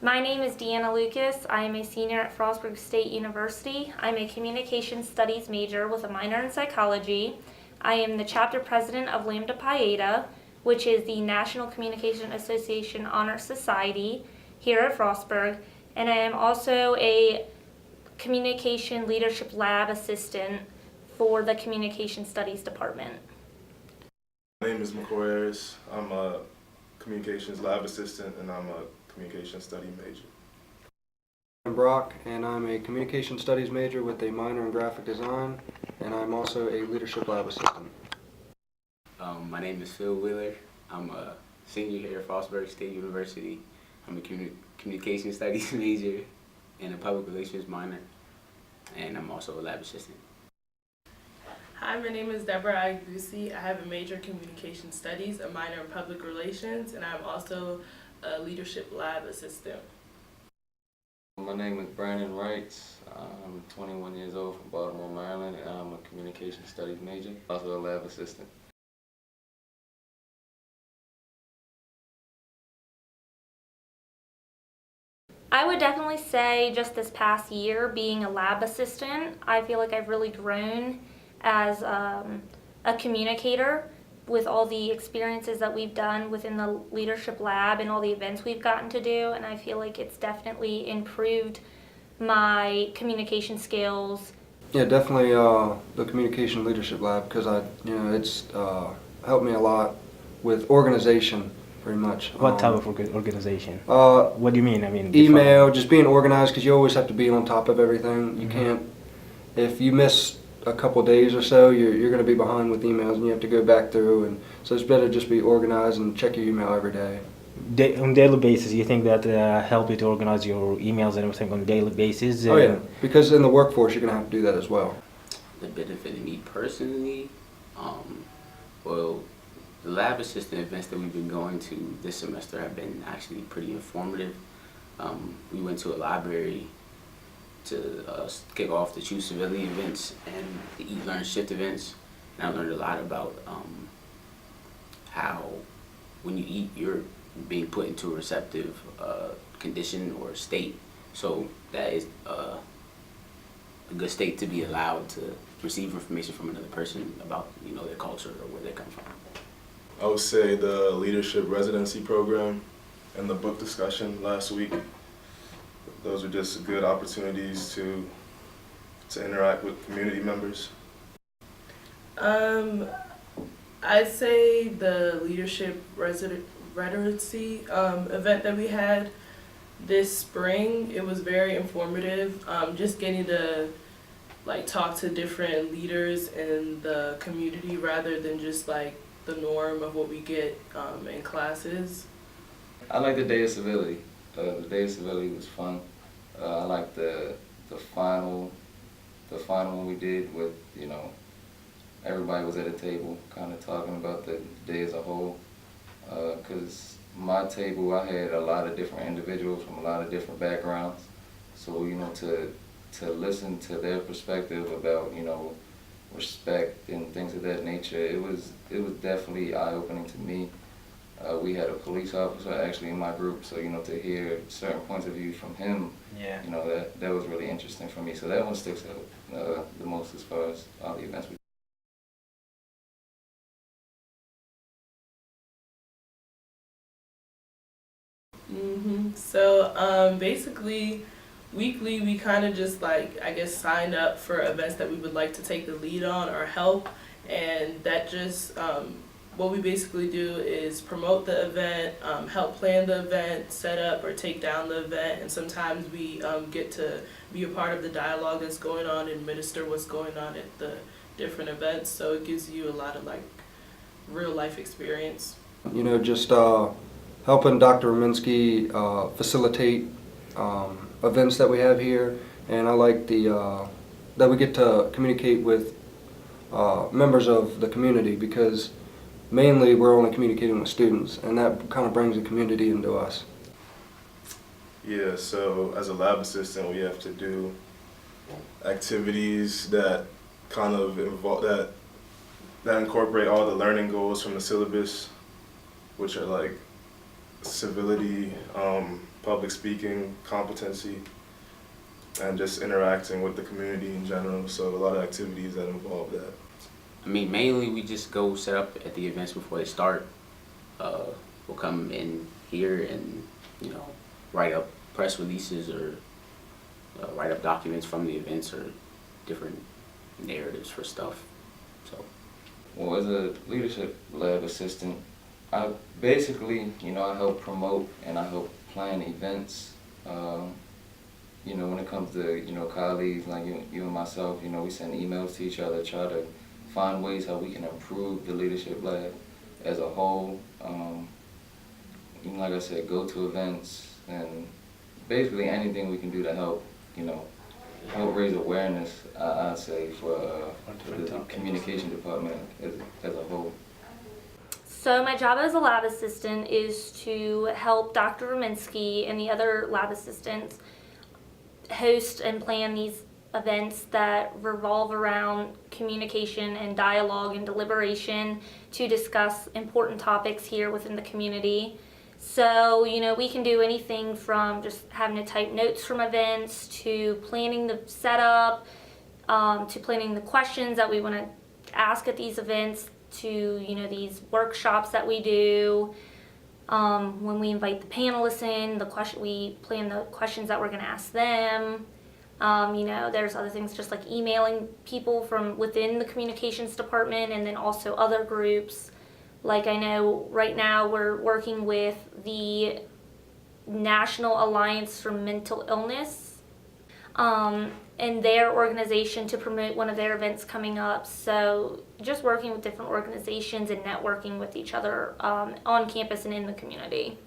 My name is Deanna Lucas. I am a senior at Frostburg State University. I'm a communication studies major with a minor in psychology. I am the chapter president of Lambda Pi Eta, which is the National Communication Association Honor Society here at Frostburg, and I am also a communication leadership lab assistant for the communication studies department. My name is McCoy Harris. I'm a communications lab assistant and I'm a communication study major. I'm Brock, and I'm a communication studies major with a minor in graphic design, and I'm also a leadership lab assistant. My name is Phil Wheeler. I'm a senior here at Frostburg State University. I'm a communication studies major and a public relations minor, and I'm also a lab assistant. Hi, my name is Deborah Agusi. I have a major in communication studies, a minor in public relations, and I'm also a leadership lab assistant. My name is Brandon Wrights. I'm 21 years old from Baltimore, Maryland, and I'm a communication studies major, also a lab assistant. I would definitely say just this past year being a lab assistant, I feel like I've really grown as a communicator with all the experiences that we've done within the leadership lab and all the events we've gotten to do, and I feel like it's definitely improved my communication skills. Yeah, definitely the communication leadership lab, because it's helped me a lot with organization, pretty much. What type of organization? What do you mean? I mean, email, just being organized, because you always have to be on top of everything. You can't, if you miss a couple days or so, you're going to be behind with emails, and you have to go back through, and so it's better just be organized and check your email every day. On daily basis, you think that help you to organize your emails and everything on a daily basis? Oh yeah, because in the workforce you're going to have to do that as well. The benefit of me personally, well, the lab assistant events that we've been going to this semester have been actually pretty informative. We went to a library to kick off the Choose Civility events and the Eat, Learn, Shift events. And I learned a lot about how when you eat, you're being put into a receptive condition or state. So that is a good state to be allowed to receive information from another person about, their culture or where they come from. I would say the leadership residency program and the book discussion last week. Those are just good opportunities to interact with community members. I'd say the leadership residency event that we had this spring, it was very informative. Just getting to talk to different leaders in the community rather than just the norm of what we get in classes. I like the Day of Civility. The Day of Civility was fun. I like the final one we did with, everybody was at a table kind of talking about the day as a whole. Because my table, I had a lot of different individuals from a lot of different backgrounds. So, to listen to their perspective about, respect and things of that nature, it was definitely eye-opening to me. We had a police officer actually in my group, so to hear certain points of view from him, that was really interesting for me. So that one sticks out the most as far as all the events we. So basically, weekly we kind of just sign up for events that we would like to take the lead on or help, and that just what we basically do is promote the event, help plan the event, set up or take down the event, and sometimes we get to be a part of the dialogue that's going on and minister what's going on at the different events. So it gives you a lot of real life experience. Just helping Dr. Rominsky facilitate events that we have here, and I like that we get to communicate with members of the community, because mainly we're only communicating with students, and that kind of brings the community into us. Yeah, so as a lab assistant, we have to do activities that kind of involve that incorporate all the learning goals from the syllabus, which are civility, public speaking competency, and just interacting with the community in general. So a lot of activities that involve that. I mean, mainly we just go set up at the events before they start. We'll come in here and, you know, write up press releases or write up documents from the events or different narratives for stuff. So, Well, as a leadership lab assistant, I basically, you know, I help promote and I help plan events. You know, when it comes to, you know, colleagues like you and myself, you know, we send emails to each other, try to find ways how we can improve the leadership lab as a whole. You know, like I said, go to events and basically anything we can do to help, you know, help raise awareness, I'd say, for the communication department as a whole. So my job as a lab assistant is to help Dr. Rominsky and the other lab assistants host and plan these events that revolve around communication and dialogue and deliberation to discuss important topics here within the community. So, you know, we can do anything from just having to type notes from events to planning the setup, to planning the questions that we want to ask at these events, to, you know, these workshops that we do. When we invite the panelists in, we plan the questions that we're going to ask them. You know, there's other things just like emailing people from within the communications department and then also other groups. Like I know right now we're working with the National Alliance for Mental Illness and their organization to promote one of their events coming up. So just working with different organizations and networking with each other on campus and in the community.